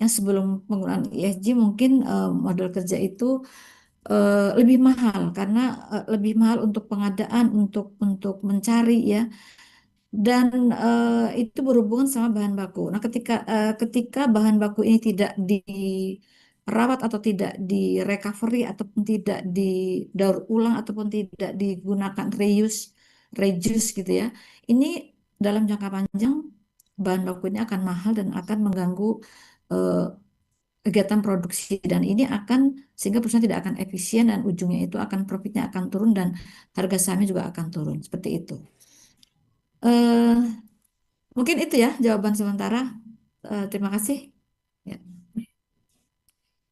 yang sebelum penggunaan ESG mungkin model kerja itu lebih mahal karena lebih mahal untuk pengadaan, untuk mencari ya, dan itu berhubungan sama bahan baku. Nah, ketika bahan baku ini tidak dirawat atau tidak di recovery ataupun tidak didaur ulang ataupun tidak digunakan reuse gitu ya. Ini dalam jangka panjang bahan bakunya akan mahal dan akan mengganggu eh, kegiatan produksi, dan ini akan sehingga perusahaan tidak akan efisien dan ujungnya itu akan profitnya akan turun dan harga sahamnya juga akan turun seperti itu. Eh, Mungkin itu ya jawaban sementara. Terima kasih. Ya.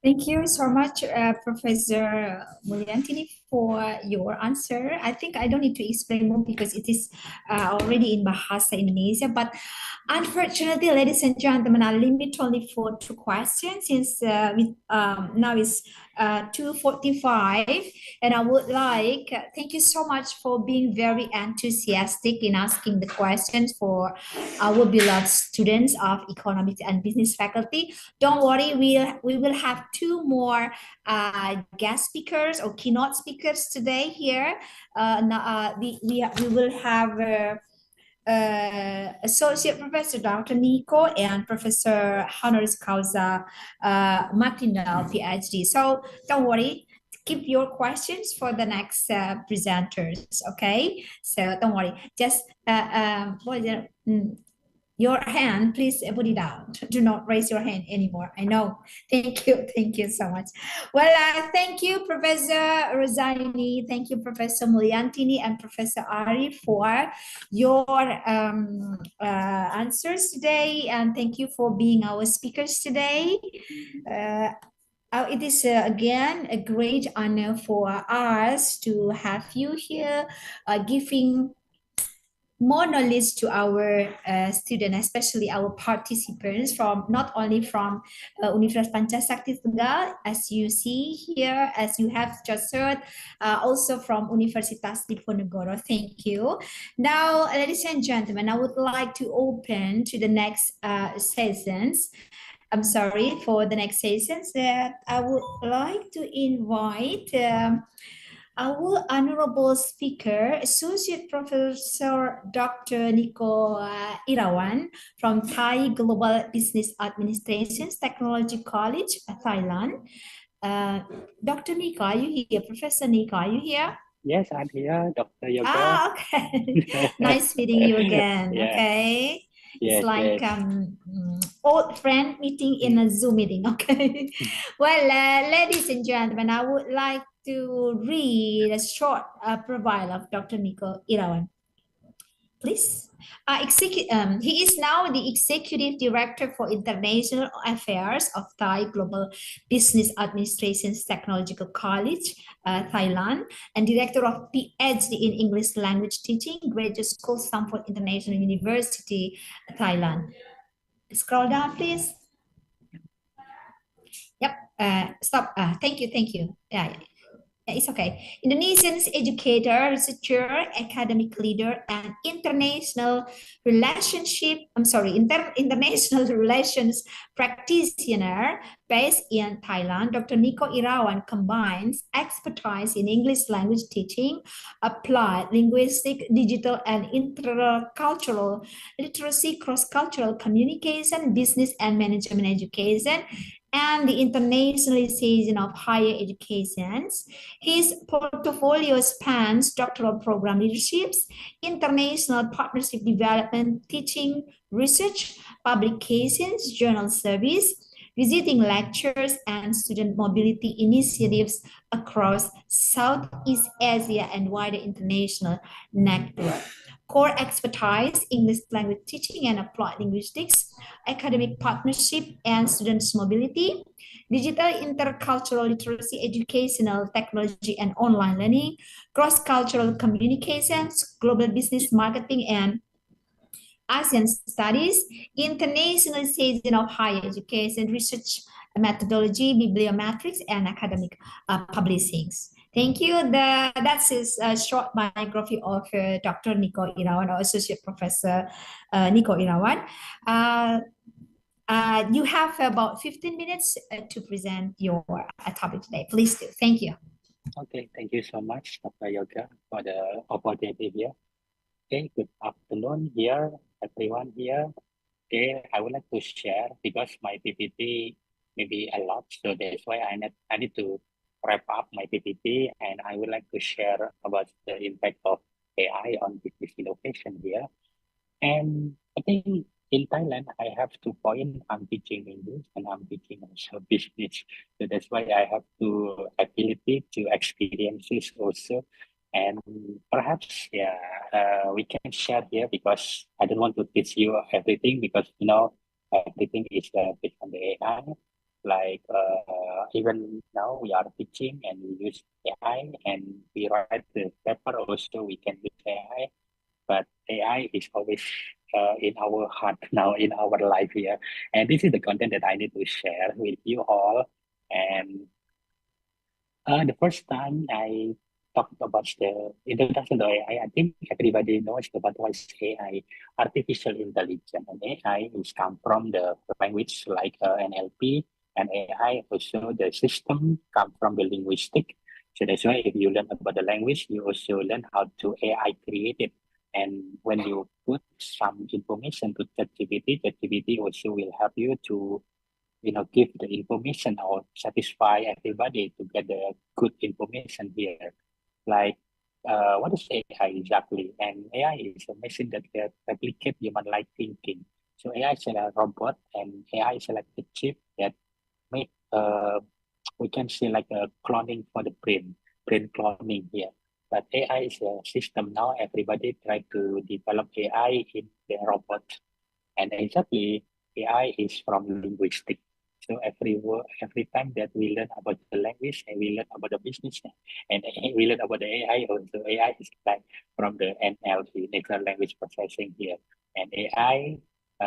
Thank you so much, Professor Mulyantini, for your answer. I think I don't need to explain more because it is already in Bahasa Indonesia. But unfortunately, ladies and gentlemen, I limit only for two questions since now is 2:45. And I would like, thank you so much for being very enthusiastic in asking the questions for our beloved students of economics and business faculty. Don't worry, we will have two more guest speakers or keynote speakers today here. We will have Associate Professor Dr. Nico and Professor Honoris Causa Martinel, PhD. So don't worry, keep your questions for the next presenters, okay? So don't worry, just what is it? Your hand, please put it down. Do not raise your hand anymore. I know. Thank you so much. Well, thank you, Professor Rosaini. Thank you, Professor Mulyantini and Professor Ari for your answers today. And thank you for being our speakers today. It is again a great honor for us to have you here giving more knowledge to our students, especially our participants from not only from Universitas Pancasakti Tegal, as you see here, as you have just heard, also from Universitas Diponegoro. Thank you. Now, ladies and gentlemen, I would like to open to the next sessions. I'm sorry for the next sessions that I would like to invite our honorable speaker, Associate Professor Dr. Nico Irawan from Thai Global Business Administration Technology College, Thailand. Dr. Nico, are you here? Professor Nico, are you here? Yes, I'm here, Dr. Yoga. Ah, okay. Nice meeting you again. Yeah. Okay. It's Yes, like yes. old friend meeting in a Zoom meeting. Okay. Well, ladies and gentlemen, I would like to read a short profile of Dr. Nico Irawan. Please. He is now the Executive Director for International Affairs of Thai Global Business Administration's Technological College, Thailand, and Director of PhD in English Language Teaching, Graduate School, Stamford International University, Thailand. Scroll down, please. Yep. Stop. Thank you. Yeah. It's okay. Indonesian educator, researcher, academic leader, and international international relations practitioner based in Thailand. Dr. Nico Irawan combines expertise in English language teaching, applied linguistic, digital, and intercultural literacy, cross-cultural communication, business and management education, and the internationalization of higher educations. His portfolio spans doctoral program leaderships, international partnership development, teaching, research, publications, journal service, visiting lectures, and student mobility initiatives across Southeast Asia and wider international network. Core expertise, English language teaching and applied linguistics, academic partnership and students mobility, digital intercultural literacy, educational technology and online learning, cross-cultural communications, global business marketing and ASEAN studies, internationalization of higher education, research methodology, bibliometrics, and academic publishings. Thank you. That's his short biography of Dr. Nico Irawan, or Associate Professor Nico Irawan. You have about 15 minutes to present your topic today. Please do. Thank you. Okay, thank you so much, Dr. Yoga, for the opportunity here. Okay, good afternoon here, everyone here. Okay, I would like to share because my PPT may be a lot, so that's why I need to wrap up my PPT, and I would like to share about the impact of AI on business innovation here. And I think in Thailand, I have 2 points. I'm teaching English and I'm teaching also business. So that's why I have to ability to experience this also. And perhaps, yeah, we can share here because I don't want to teach you everything because, everything is based on the AI. Like even now we are teaching and we use AI and we write the paper also we can use AI, but AI is always in our heart now, in our life here. And this is the content that I need to share with you all. And the first time I talked about the introduction to AI, I think everybody knows about what is AI, artificial intelligence. And AI is come from the language like NLP, and AI also the system come from the linguistic. So that's why if you learn about the language, you also learn how to AI create it. And when you put some information to ChatGPT, ChatGPT also will help you to give the information or satisfy everybody to get the good information here. Like, what is AI exactly? And AI is a machine that can replicate human-like thinking. So AI is a robot, and AI is like a chip that make we can say like a cloning for the brain cloning here. But AI is a system now. Everybody try to develop AI in the robot, and exactly, AI is from linguistic. So every word, every time that we learn about the language and we learn about the business and we learn about the AI, also AI is like from the NLP, natural language processing here. And AI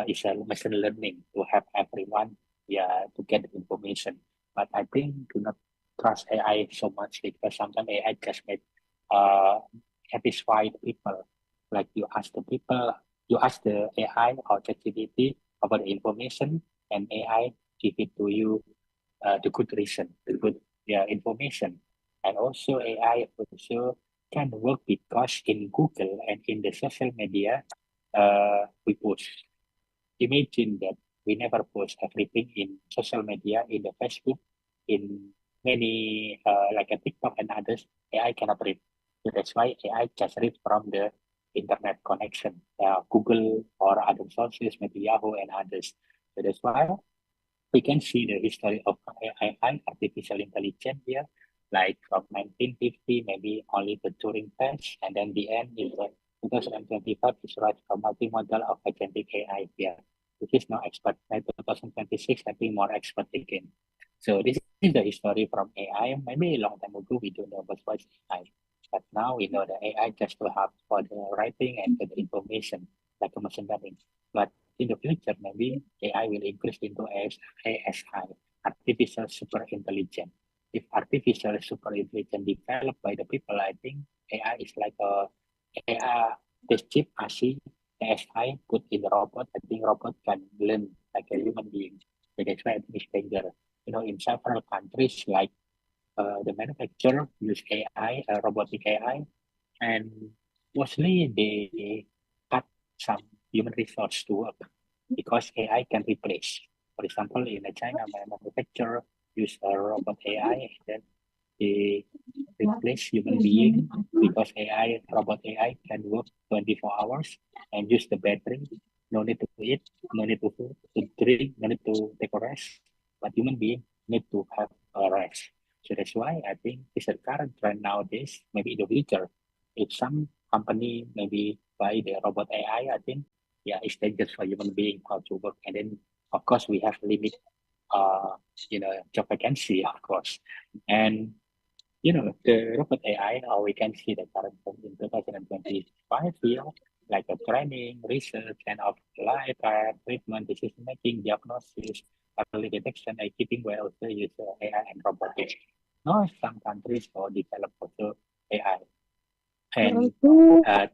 is a machine learning to help everyone, yeah, to get the information. But I think do not trust AI so much because sometimes AI just make uh, satisfy the people. Like you ask the AI or ChatGPT about the information, and AI give it to you the good reason, the good information. And also AI also can work because in Google and in the social media, we post. Imagine that we never post everything in social media, in the Facebook, in many like a TikTok and others. AI cannot read. So that's why AI just read from the internet connection, Google or other sources, maybe Yahoo and others. So that's why we can see the history of AI, artificial intelligence here, like from 1950, maybe only the Turing test, and then the end is 2025 is right for multimodal of agentic AI here, which is now expert. By 2026, I think more expert again. So this is the history from AI. Maybe a long time ago we don't know what was AI, but now we know that AI just to have for the writing and for the information, like a machine learning. But in the future, maybe AI will increase into ASI, artificial super intelligence. If artificial super intelligence developed by the people, I think AI is like a AI, this chip ASI put in the robot. I think robot can learn like a human being. So that's why I think it's dangerous. In several countries, like the manufacturer use AI, robotic AI, and mostly they cut some human resource to work because AI can replace. For example, in China, my manufacturer use a robot AI, and then they replace human being because robot AI can work 24 hours and use the battery. No need to eat, no need to food, to drink, no need to take a rest. But human being need to have a rest. So that's why I think it's a current trend nowadays, maybe in the future. If some company maybe buy the robot AI, I think yeah, it's dangerous for human being how to work. And then of course we have limit job vacancy, of course. And the robot AI, how we can see the current in 2025 here, like a training, research, and of life treatment, decision making, diagnosis, early detection, and keeping well also use AI and robotics. Now, some countries will develop also AI. And uh,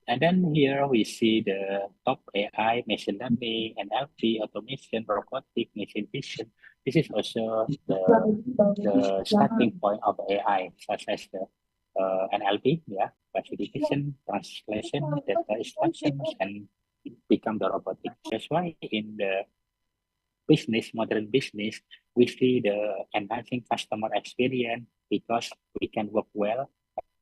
And then here we see the top AI, machine learning, NLP, automation, robotic, machine vision. This is also the starting point of AI, such as the NLP, yeah, classification, translation, data extractions, and become the robotic. That's why in the business, modern business, we see the enhancing customer experience because we can work well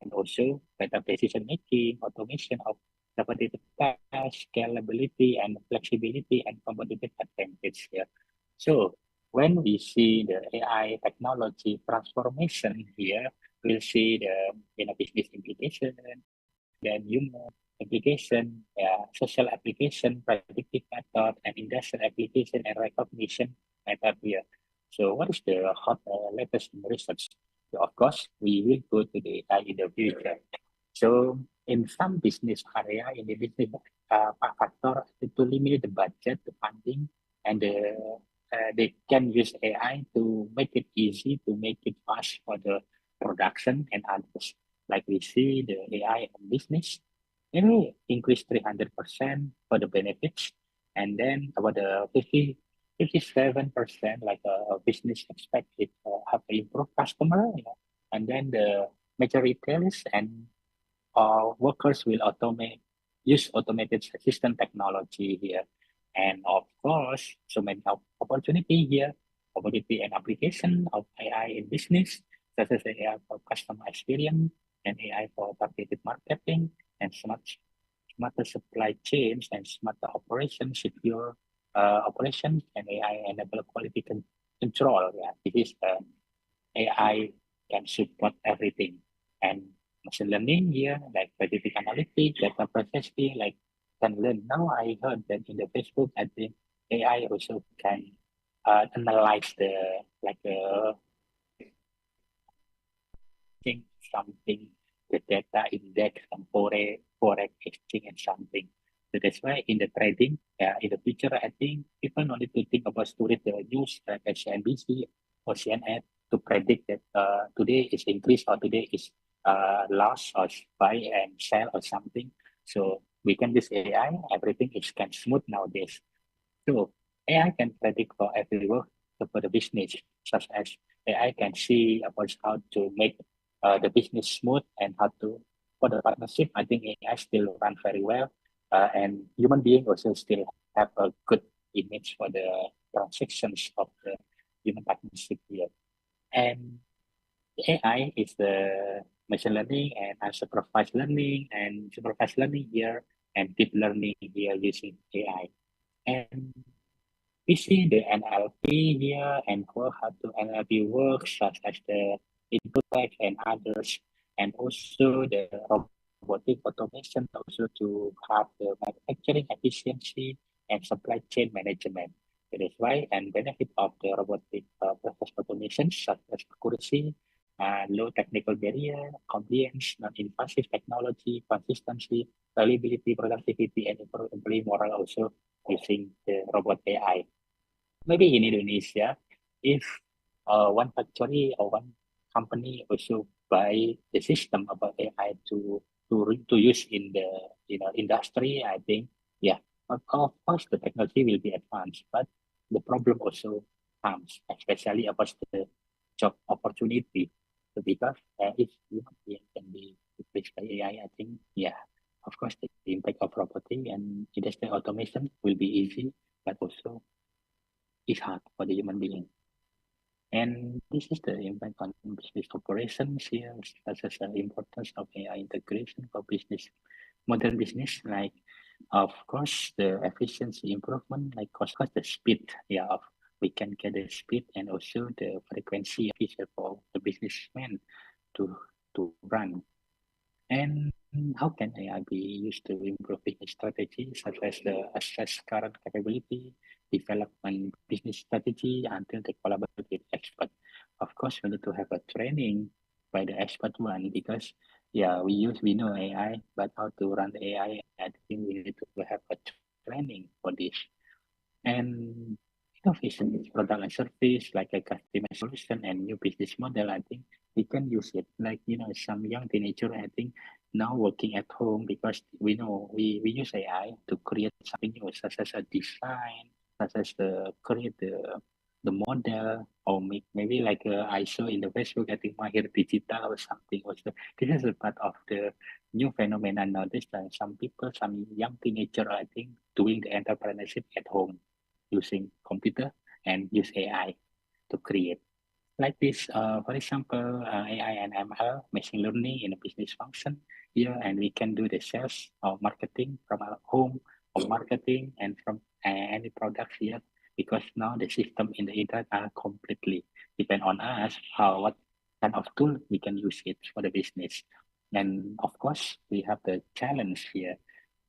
and also better decision making, automation of repetitive tasks, scalability and flexibility and competitive advantage here. So when we see the AI technology transformation here, we'll see the business implication, then human application, social application, predictive method, and industrial application and recognition method here. So what is the hot latest research? So of course, we will go to the AI in the future. So in some business area, in the business factor, to limit the budget, the funding, and they can use AI to make it easy, to make it fast for the production and others. Like we see the AI in business, maybe increase 300% for the benefits. And then about the 57% like a business expected have improved customer, and then the major retailers and workers will use automated assistant technology here. And of course, so many opportunity here, opportunity and application of AI in business, such as AI for customer experience and AI for targeted marketing and smarter supply chains and smarter operations, secure operations and AI enable quality control. Yeah, this is AI can support everything. And machine learning here, like predictive analytics, data processing, like can learn. Now I heard that in the Facebook, I think AI also can analyze the like think something, the data index, some forex exchange and something. So that's why in the trading, in the future, I think people don't need to think about to read the news like CNBC or CNN to predict that today is increase or today is loss or buy and sell or something. So we can use AI, everything is can smooth nowadays. So AI can predict for every work for the business, such as AI can see about how to make the business smooth and how to for the partnership. I think AI still run very well, and human being also still have a good image for the transactions of the human partnership here. And AI is the machine learning and unsupervised learning and supervised learning here and deep learning here using AI. And we see the NLP here and how to NLP works, such as the input tag and others, and also the robotic automation also to have the manufacturing efficiency and supply chain management. That is why and benefit of the robotic process automation such as accuracy, low technical barrier, compliance, non-invasive technology, consistency, reliability, productivity, and employee morale also using the robot AI. Maybe in Indonesia, if one factory or one company also buy the system about AI to use in the industry, I think yeah, of course the technology will be advanced, but the problem also comes, especially about the job opportunity. So because if human being can be replaced by AI, I think yeah, of course the impact of robotic and industrial automation will be easy, but also is hard for the human being. And this is the impact on business operations here, such as the importance of AI integration for business, modern business, like of course the efficiency improvement, like of course the speed, yeah, of we can get the speed and also the frequency feature for the businessman to run. And how can AI be used to improve business strategy, such as the assess current capability, development business strategy until they collaborate with expert. Of course, we need to have a training by the expert one because yeah, we know AI, but how to run the AI, I think we need to have a training for this. And innovation is product and service like a customer solution and new business model. I think we can use it. Like some young teenager, I think now working at home because we know we use AI to create something new, such as a design, such as the create the model, or maybe like I saw in the Facebook, I think Mahir Digital or something. Also, this is a part of the new phenomenon nowadays. That some people, some young teenager, I think, doing the entrepreneurship at home using computer and use AI to create. Like this, for example, AI and ML, machine learning in a business function here, and we can do the sales or marketing from our home or marketing and from any products here, because now the system in the internet are completely depend on us, how what kind of tool we can use it for the business. And of course, we have the challenge here.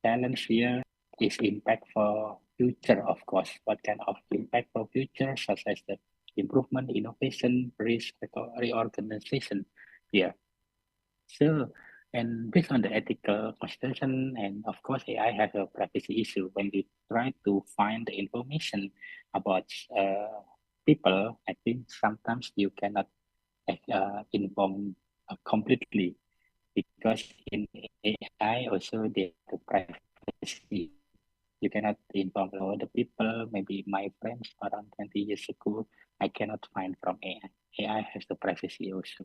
Challenge here is impact for future, of course. What kind of impact for future, such as the improvement, innovation, risk reorganization. Yeah. So, and based on the ethical consideration, and of course, AI has a privacy issue when we try to find the information about people. I think sometimes you cannot inform completely, because in AI also the privacy. You cannot inform all the people, maybe my friends around 20 years ago, I cannot find from AI. AI has the privacy also.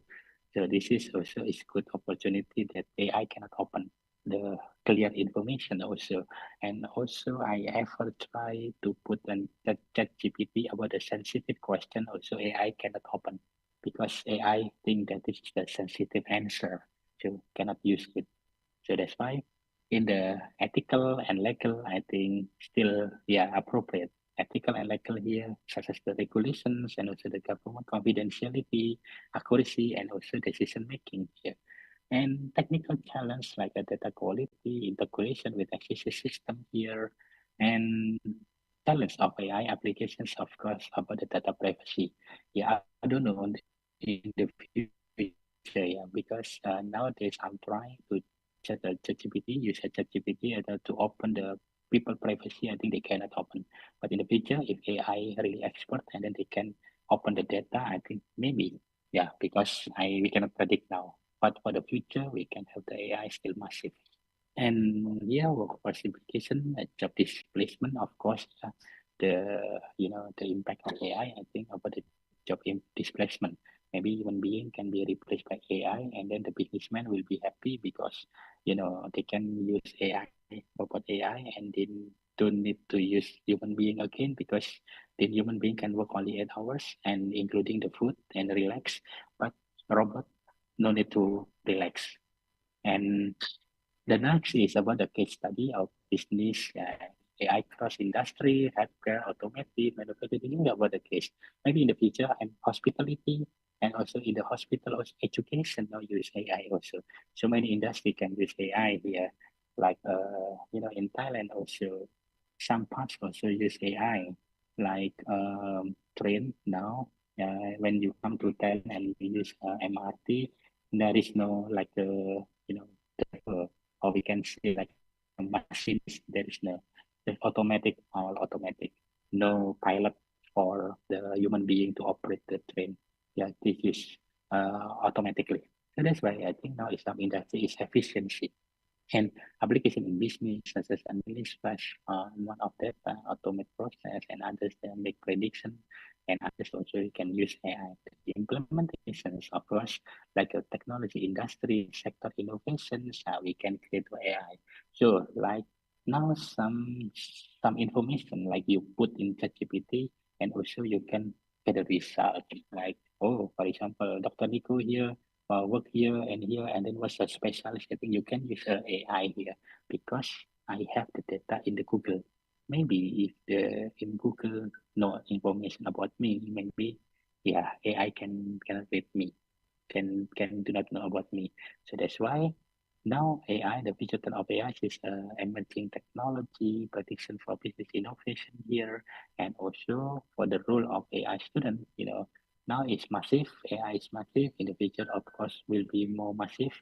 So this is also is good opportunity that AI cannot open the clear information also. And also I ever try to put an chat GPT about a sensitive question, also AI cannot open, because AI think that this is the sensitive answer, so cannot use it. So that's why in the ethical and legal, I think still, yeah, appropriate. Ethical and legal here, such as the regulations and also the government confidentiality, accuracy, and also decision making here. And technical challenge like the data quality, integration with existing system here, and challenge of AI applications, of course, about the data privacy. Yeah, I don't know in the future, yeah, because nowadays I'm trying to chat the ChatGPT, use a ChatGPT to open the people privacy. I think they cannot open, but in the future, if AI really expert and then they can open the data, I think maybe, yeah, because we cannot predict now. But for the future, we can have the AI still massive. And yeah, workforce implication, job displacement, of course, the impact of AI. I think about the job displacement. Maybe human being can be replaced by AI, and then the businessman will be happy because they can use AI, robot AI, and then don't need to use human being again, because the human being can work only 8 hours and including the food and relax, but robot no need to relax. And the next is about the case study of business AI cross industry, healthcare, automotive, manufacturing. About the case. Maybe in the future, and hospitality, and also in the hospital, also education now use AI also. So many industry can use AI here, like in Thailand also, some parts also use AI, like train now. When you come to Thailand and you use MRT, there is no like driver, or we can say like machines. There is no there's automatic, all automatic, no pilot for the human being to operate the train. Yeah, this is automatically. So that's why I think now Islam industry is efficiency, and application in business such as analysis one of that automate process, and others that make prediction, and others also you can use AI. The implementations, of course, like a technology industry sector innovations, we can create AI. So like now some information like you put in ChatGPT, and also you can get a result like, oh, for example, Dr. Nico here work here, and then was a specialist. I think you can use AI here, because I have the data in the Google. Maybe if the in Google no information about me, maybe yeah, AI can read me, can do not know about me. So that's why now AI, the digital of AI is emerging technology, prediction for business innovation here, and also for the role of AI student. Now it's massive. AI is massive. In the future, of course, will be more massive,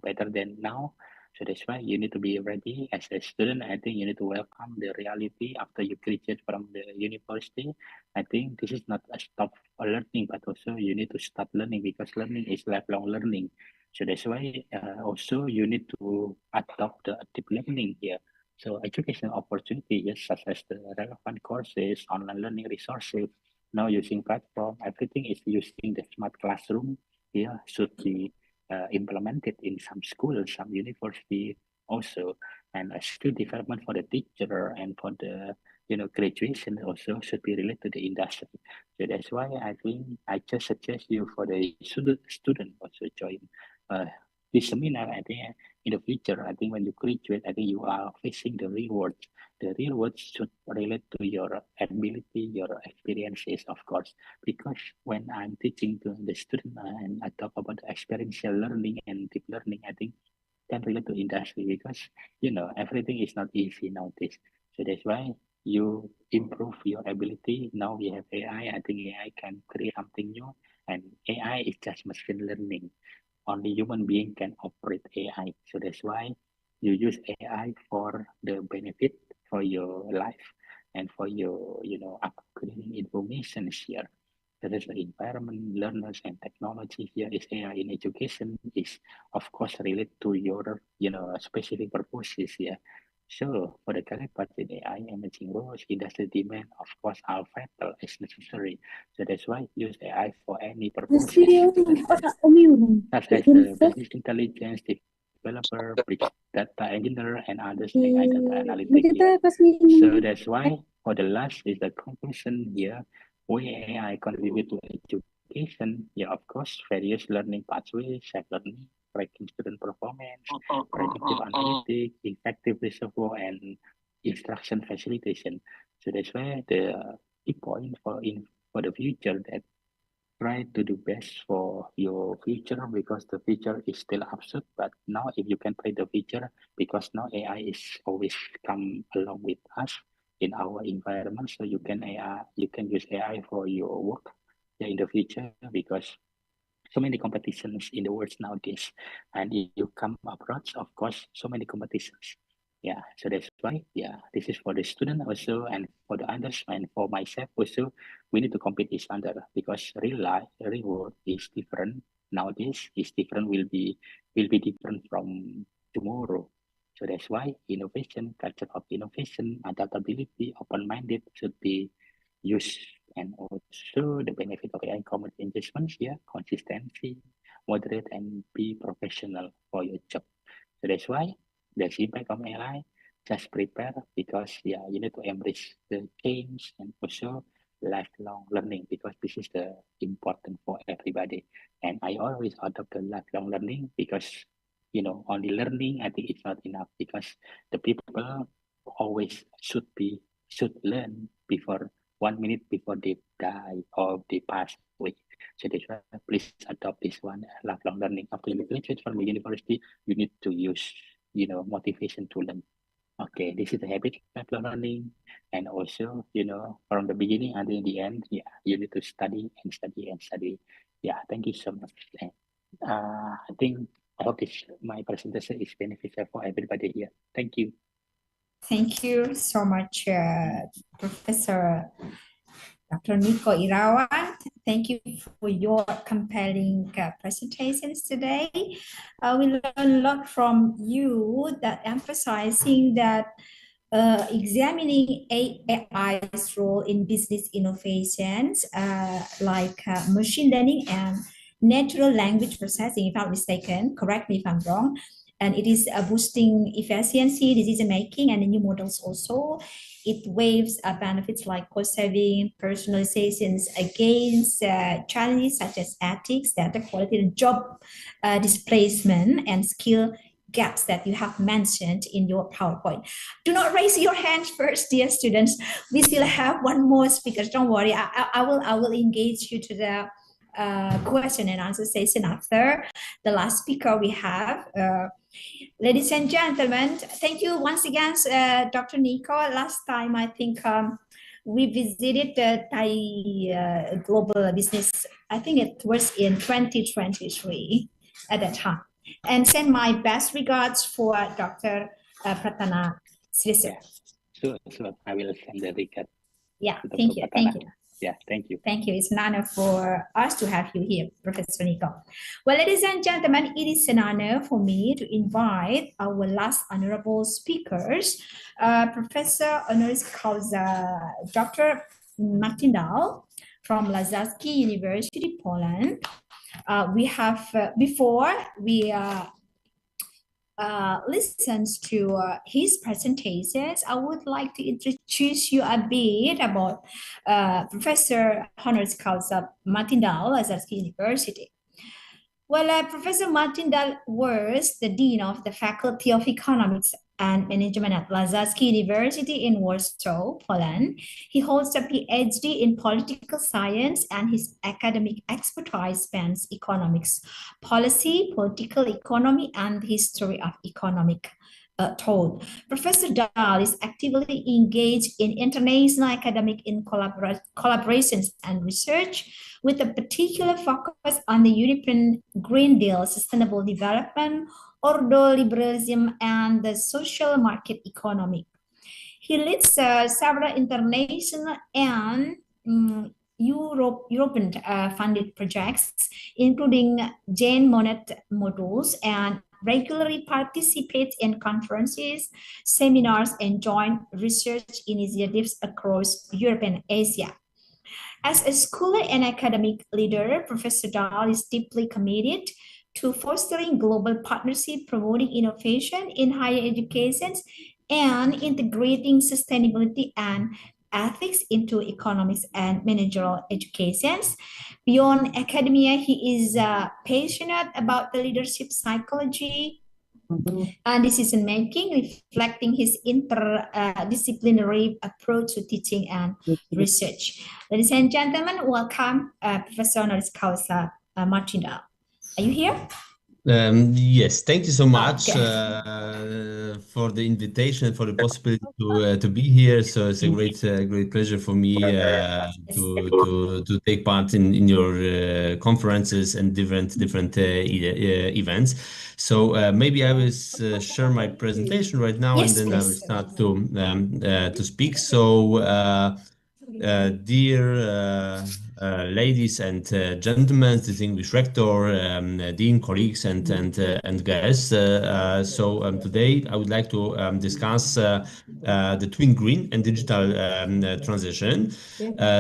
better than now. So that's why you need to be ready as a student. I think you need to welcome the reality after you graduate from the university. I think this is not a stop for learning, but also you need to start learning, because learning is lifelong learning. So that's why also you need to adopt the deep learning here. So educational opportunities such as the relevant courses, online learning resources, now using platform, everything is using the smart classroom here should be implemented in some schools, some university also, and a skill development for the teacher and for the graduation also should be related to the industry. So that's why I think I just suggest you for the student also join uh, this seminar. I think in the future, I think when you graduate, I think you are facing the reward. The reward should relate to your ability, your experiences, of course. Because when I'm teaching to the student and I talk about the experiential learning and deep learning, I think can relate to industry because everything is not easy nowadays. So that's why you improve your ability. Now we have AI. I think AI can create something new, and AI is just machine learning. Only human being can operate AI. So that's why you use AI for the benefit for your life and for your upgrading information here. That is the environment, learners, and technology here is AI in education is of course related to your specific purposes here. So for the current part in AI emerging roles, industry demand of course are vital as necessary. So that's why use AI for any purposes such as the business intelligence developer, bridge data engineer, and others like data analytic here. So that's why for the last is the conclusion here, where AI contribute to education. Yeah, of course, various learning pathways, shared learning, tracking student performance, predictive analytics, effective reservoir, and instruction facilitation. So that's why the key point for the future that try to do best for your future because the future is still absurd. But now, if you can play the future, because now AI is always come along with us in our environment, so you can use AI for your work in the future because so many competitions in the world nowadays. And if you come abroad, of course, so many competitions. Yeah, so that's why, yeah, this is for the student also and for the others and for myself also, we need to compete each other because real life, real world is different nowadays, is different, will be different from tomorrow. So that's why innovation, culture of innovation, adaptability, open-minded should be used and also the benefit of AI common engagements, yeah, consistency, moderate, and be professional for your job. So that's why there's impact of AI. Just prepare because yeah, you need to embrace the change and also lifelong learning because this is the important for everybody. And I always adopt the lifelong learning because only learning I think it's not enough because the people always should learn before 1 minute before they die or they pass away. So that's why please adopt this one lifelong learning. After you graduate from the university, you need to use motivation to learn. Okay, this is the habit of lifelong learning, and also from the beginning until the end, yeah, you need to study and study and study. Yeah, thank you so much. And, I think I hope this my presentation is beneficial for everybody here. Thank you. Thank you so much, Professor Dr. Nico Irawan. Thank you for your compelling presentations today. We learned a lot from you that emphasizing that examining AI's role in business innovations like machine learning and natural language processing, if I'm not mistaken, correct me if I'm wrong, and it is boosting efficiency, decision making, and the new models also. It waives benefits like cost saving, personalizations against challenges such as ethics, data quality, and job displacement and skill gaps that you have mentioned in your PowerPoint. Do not raise your hands first, dear students. We still have one more speaker. Don't worry. I will engage you to the question and answer session after the last speaker we have. Ladies and gentlemen, thank you once again, Dr. Nico. Last time, I think we visited the Thai Global Business, I think it was in 2023 at that time. And send my best regards for Dr. Pratana Srisur. Yes, sure. I will send the recap Yeah, to thank Dr. you. Patana. Thank you. Yeah, thank you. Thank you. It's an honor for us to have you here, Professor Nico. Well, ladies and gentlemen, it is an honor for me to invite our last honorable speakers, Professor Honoris Causa, Dr. Martin Dahl from Lazarski University, Poland. We have, before we listens to his presentations, I would like to introduce you a bit about Professor Honoris Causa Martin Dahl at Lazarski University. Well, Professor Martin Dahl was the Dean of the Faculty of Economics and Management at Lazarski University in Warsaw, Poland. He holds a PhD in political science, and his academic expertise spans economics, policy, political economy, and the history of economic thought. Professor Dahl is actively engaged in international academic collaborations and research, with a particular focus on the European Green Deal, sustainable development, ordoliberalism, and the social market economy. He leads several international and European funded projects, including Jane Monnet modules, and regularly participates in conferences, seminars, and joint research initiatives across Europe and Asia. As a scholar and academic leader, Professor Dahl is deeply committed to fostering global partnership, promoting innovation in higher education, and integrating sustainability and ethics into economics and managerial educations. Beyond academia, he is passionate about the leadership psychology and decision making, reflecting his interdisciplinary approach to teaching and research. Ladies and gentlemen, welcome Professor Honoris Causa Martin Dahl. Are you here? Yes, thank you so much Okay. For the invitation, for the possibility to be here. So it's a great pleasure for me to take part in your conferences and different events. So maybe I will share my presentation right now, and Yes, then I will please. start to speak. So. Dear ladies and gentlemen, distinguished rector, dean, colleagues, and guests. Today I would like to discuss the twin green and digital transition.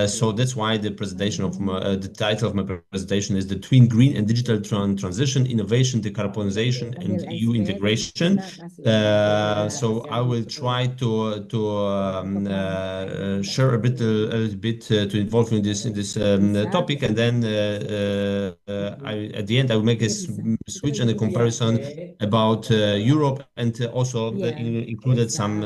So that's why the presentation of the title of my presentation is the twin green and digital transition, innovation, decarbonization, and EU integration. So I will try to share a little bit to involve you in this topic, and then at the end I will make a switch and a comparison about Europe, and also included some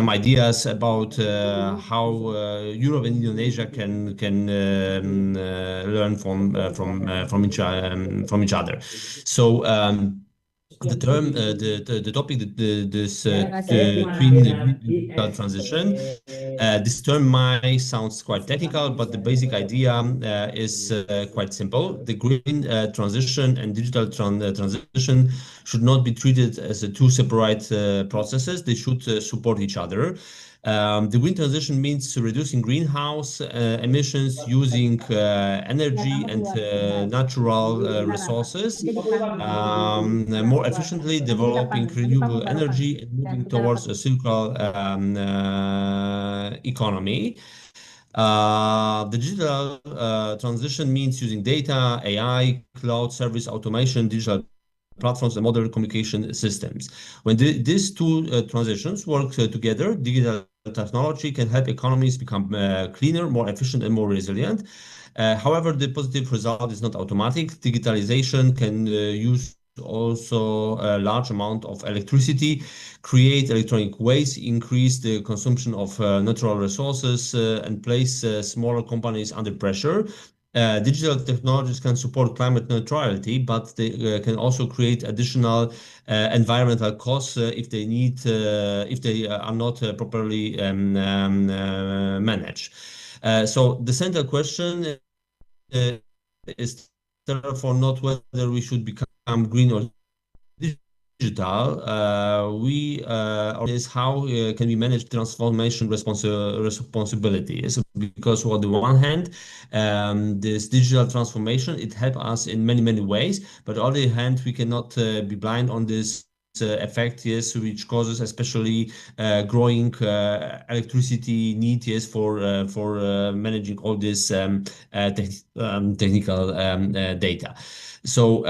ideas about how Europe and Indonesia can learn from each other. So. The topic, the twin green and digital transition. This term might sound quite technical, but the basic idea is quite simple. The green transition and digital transition should not be treated as two separate processes. They should support each other. The green transition means reducing greenhouse emissions using energy and natural resources, more efficiently developing renewable energy and moving towards a circular economy. The digital transition means using data, AI, cloud service automation, digital platforms, and modern communication systems. When these two transitions work together, digital technology can help economies become cleaner, more efficient, and more resilient. However, the positive result is not automatic. Digitalization can use also a large amount of electricity, create electronic waste, increase the consumption of natural resources, and place smaller companies under pressure. Digital technologies can support climate neutrality, but they can also create additional environmental costs if they are not properly managed. So the central question is therefore not whether we should become green or digital, digital, we is how can we manage transformation responsibility? So because on the one hand, this digital transformation it helps us in many ways, but on the other hand, we cannot be blind on this effect, yes, which causes especially growing electricity need, yes, for managing all this technical data. So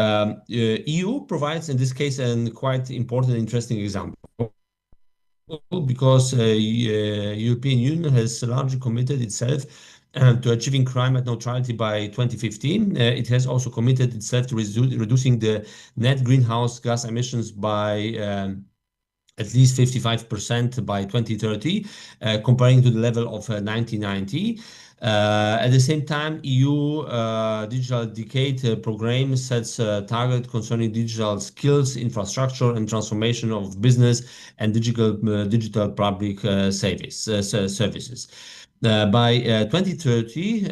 EU provides in this case a quite important, interesting example because European Union has largely committed itself to achieving climate neutrality by 2015. It has also committed itself to reducing the net greenhouse gas emissions by at least 55% by 2030, comparing to the level of 1990. At the same time, EU Digital Decade program sets a target concerning digital skills, infrastructure, and transformation of business and digital public services. By 2030,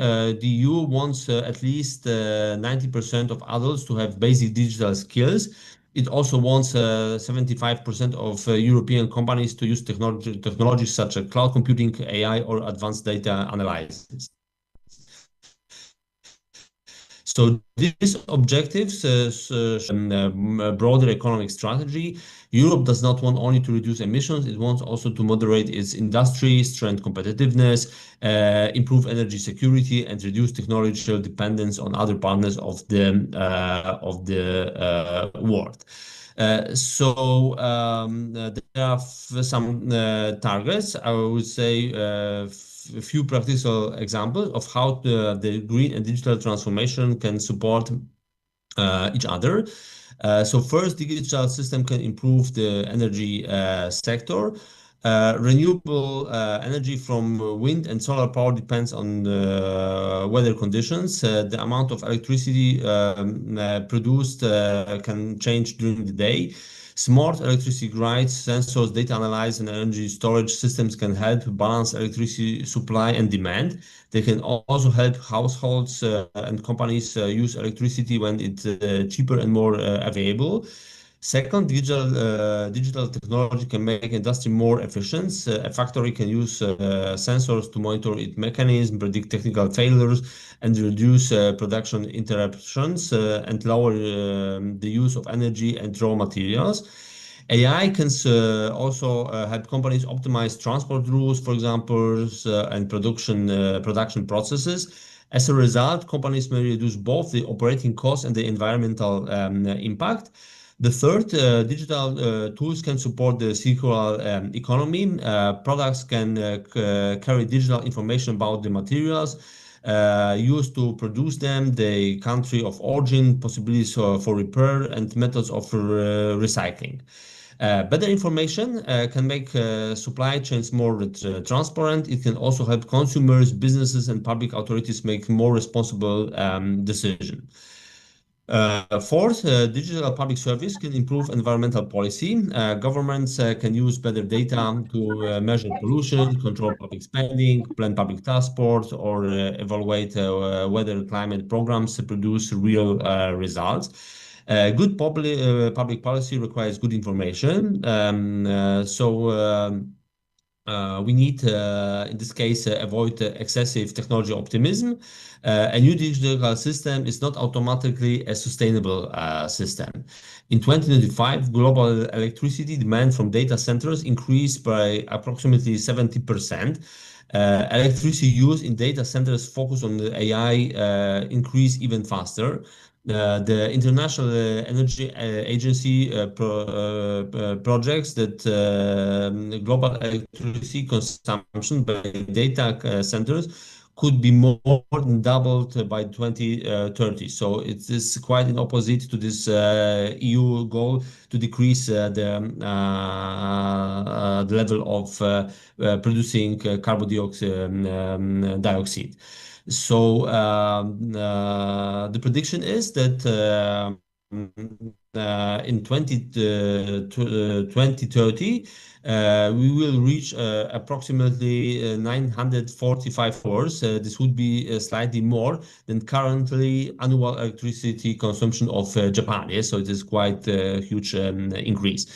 the EU wants at least 90% of adults to have basic digital skills. It also wants 75% of European companies to use technologies such as cloud computing, AI, or advanced data analysis. So these objectives a broader economic strategy. Europe does not want only to reduce emissions, it wants also to moderate its industry, strengthen competitiveness, improve energy security, and reduce technological dependence on other partners of the world. There are some targets. I would say a few practical examples of how the green and digital transformation can support each other. So first, digital system can improve the energy sector. Renewable energy from wind and solar power depends on weather conditions. The amount of electricity produced can change during the day. Smart electricity grids, sensors, data analysis, and energy storage systems can help balance electricity supply and demand. They can also help households and companies use electricity when it's cheaper and more available. Second, digital technology can make industry more efficient. A factory can use sensors to monitor its mechanism, predict technical failures, and reduce production interruptions and lower the use of energy and raw materials. AI can also help companies optimize transport routes, for example, and production processes. As a result, companies may reduce both the operating costs and the environmental impact. The third, digital tools can support the circular economy. Products can carry digital information about the materials used to produce them, the country of origin, possibilities for repair, and methods of recycling. Better information can make supply chains more transparent. It can also help consumers, businesses, and public authorities make more responsible decisions. Fourth, digital public service can improve environmental policy. Governments can use better data to measure pollution, control public spending, plan public transport, or evaluate whether climate programs produce real results. Good public policy requires good information. We need, in this case, avoid excessive technology optimism. A new digital system is not automatically a sustainable system. In 2025, global electricity demand from data centers increased by approximately 70%. Electricity use in data centers focused on the AI increase even faster. The International Energy Agency projects that global electricity consumption by data centers could be more than doubled by 2030. So it is quite an opposite to this EU goal to decrease the level of producing carbon dioxide. So the prediction is that in 2030, we will reach approximately 945 hours. This would be slightly more than currently annual electricity consumption of Japan. Yeah? So it is quite a huge increase.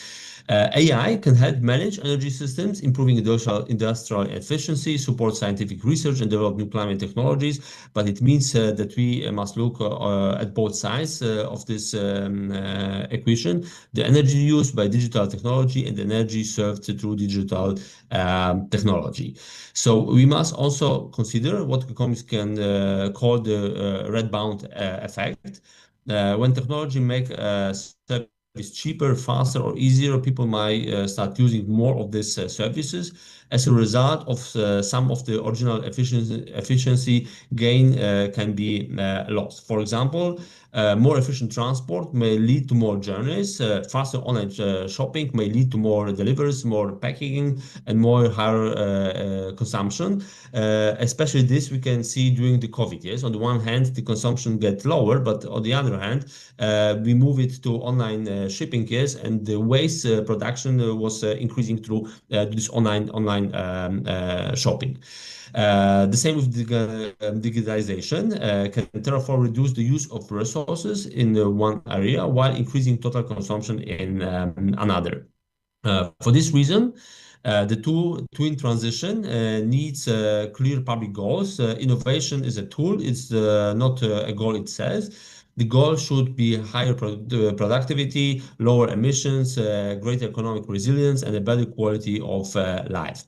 AI can help manage energy systems, improving industrial efficiency, support scientific research, and develop new climate technologies. But it means that we must look at both sides of this equation: the energy used by digital technology and the energy served through digital technology. So we must also consider what economists can call the red-bound effect. When technology make service cheaper, faster, or easier, people might start using more of these services. As a result of some of the original efficiency gain can be lost. For example, more efficient transport may lead to more journeys. Faster online shopping may lead to more deliveries, more packaging, and more higher consumption. Especially this we can see during the COVID. Yes, on the one hand, the consumption get lower, but on the other hand, we move it to online shipping. Yes, and the waste production was increasing through this online shopping. The same with digitalization can therefore reduce the use of resources in one area while increasing total consumption in another. For this reason, the twin transition needs clear public goals. Innovation is a tool; it's not a goal itself. The goal should be higher productivity, lower emissions, greater economic resilience, and a better quality of life.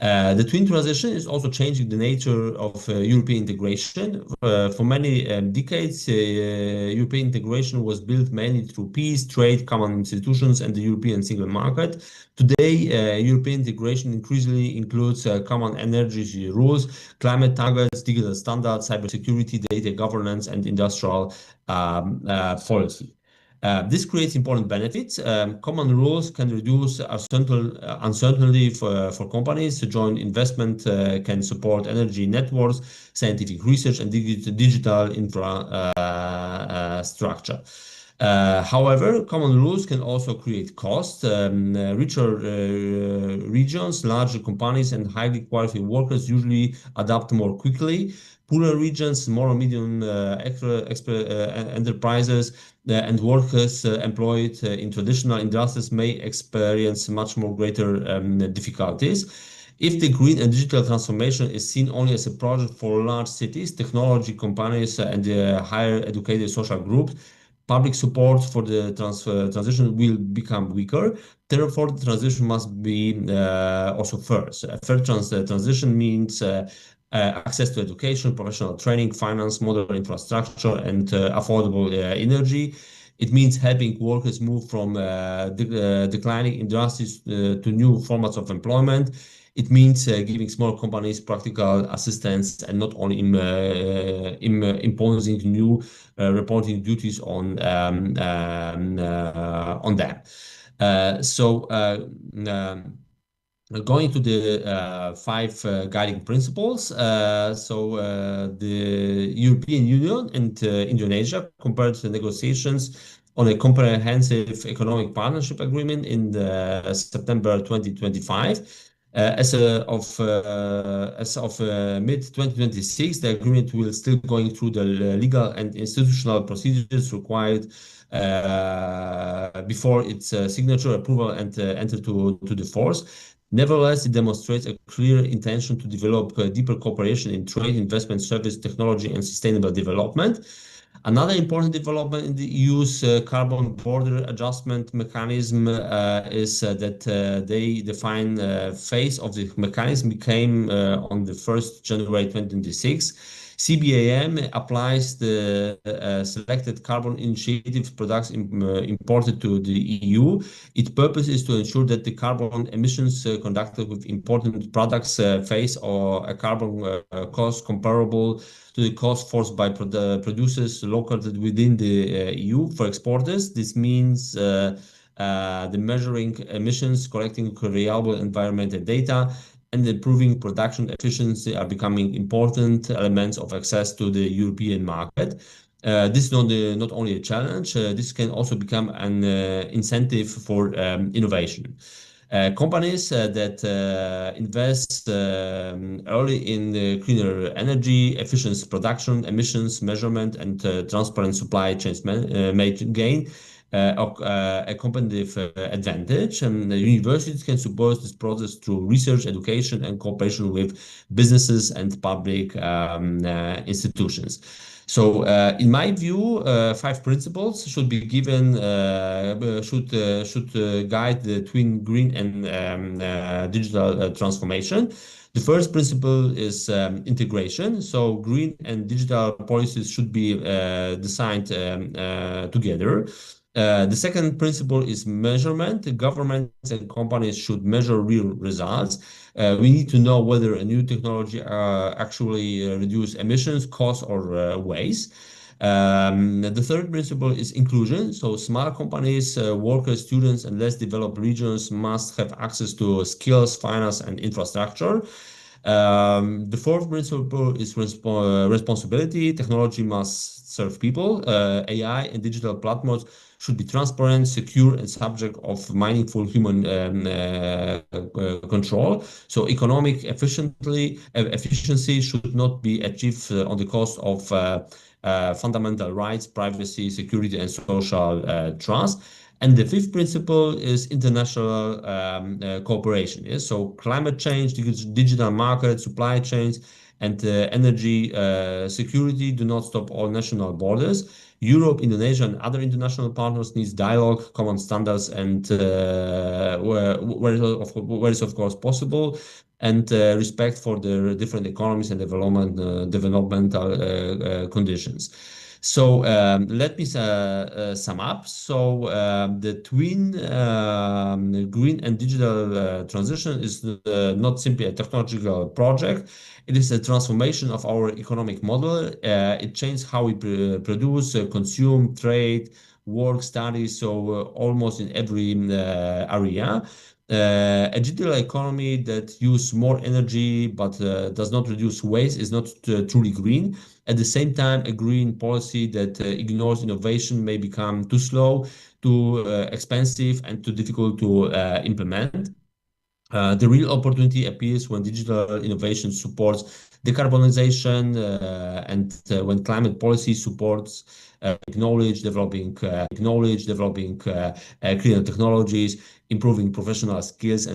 The twin transition is also changing the nature of European integration. For many decades, European integration was built mainly through peace, trade, common institutions, and the European single market. Today, European integration increasingly includes common energy rules, climate targets, digital standards, cybersecurity, data governance, and industrial policy. This creates important benefits. Common rules can reduce uncertainty for companies. Joint investment can support energy networks, scientific research, and digital infrastructure. However, common rules can also create costs. Richer regions, larger companies, and highly qualified workers usually adapt more quickly. Poorer regions, small or medium enterprises, and workers employed in traditional industries may experience much more greater difficulties. If the green and digital transformation is seen only as a project for large cities, technology companies, and higher educated social groups, public support for the transition will become weaker. Therefore, the transition must be also first. A fair transition means access to education, professional training, finance, modern infrastructure, and affordable energy. It means helping workers move from declining industries to new formats of employment. It means giving small companies practical assistance and not only imposing new reporting duties on them. So. Going to the five guiding principles. The European Union and Indonesia compared the negotiations on a comprehensive economic partnership agreement in September 2025. As of mid-2026, the agreement will still going through the legal and institutional procedures required before its signature, approval, and enter to the force. Nevertheless, it demonstrates a clear intention to develop deeper cooperation in trade, investment, service, technology, and sustainable development. Another important development in the EU's carbon border adjustment mechanism is that they define phase of the mechanism became on the 1st January 2026. CBAM applies the selected carbon initiative products imported to the EU. Its purpose is to ensure that the carbon emissions conducted with imported products face or a carbon cost comparable to the cost forced by producers located within the EU. For exporters, this means the measuring emissions, collecting reliable environmental data, and improving production efficiency are becoming important elements of access to the European market. This is not only a challenge, this can also become an incentive for innovation. Companies that invest early in cleaner energy, efficient production, emissions measurement, and transparent supply chains may gain a competitive advantage. And the universities can support this process through research, education, and cooperation with businesses and public institutions. So, in my view, five principles should be given, should guide the twin green and digital transformation. The first principle is integration. So, green and digital policies should be designed together. The second principle is measurement. The governments and companies should measure real results. We need to know whether a new technology actually reduce emissions, costs, or waste. The third principle is inclusion. So small companies, workers, students, and less developed regions must have access to skills, finance, and infrastructure. The fourth principle is responsibility. Technology must serve people. AI and digital platforms should be transparent, secure, and subject of meaningful human control. So economic efficiency should not be achieved on the cost of fundamental rights, privacy, security, and social trust. And the fifth principle is international cooperation. Yes? So climate change, digital markets, supply chains, and energy security do not stop all national borders. Europe, Indonesia, and other international partners needs dialogue, common standards, and where is of course possible, and respect for the different economies and developmental conditions. So let me sum up. So the twin green and digital transition is not simply a technological project. It is a transformation of our economic model. It changes how we produce, consume, trade, work, study, so almost in every area. A digital economy that uses more energy but does not reduce waste is not truly green. At the same time, a green policy that ignores innovation may become too slow, too expensive, and too difficult to implement. The real opportunity appears when digital innovation supports decarbonization and when climate policy supports knowledge, developing cleaner technologies, improving professional skills, and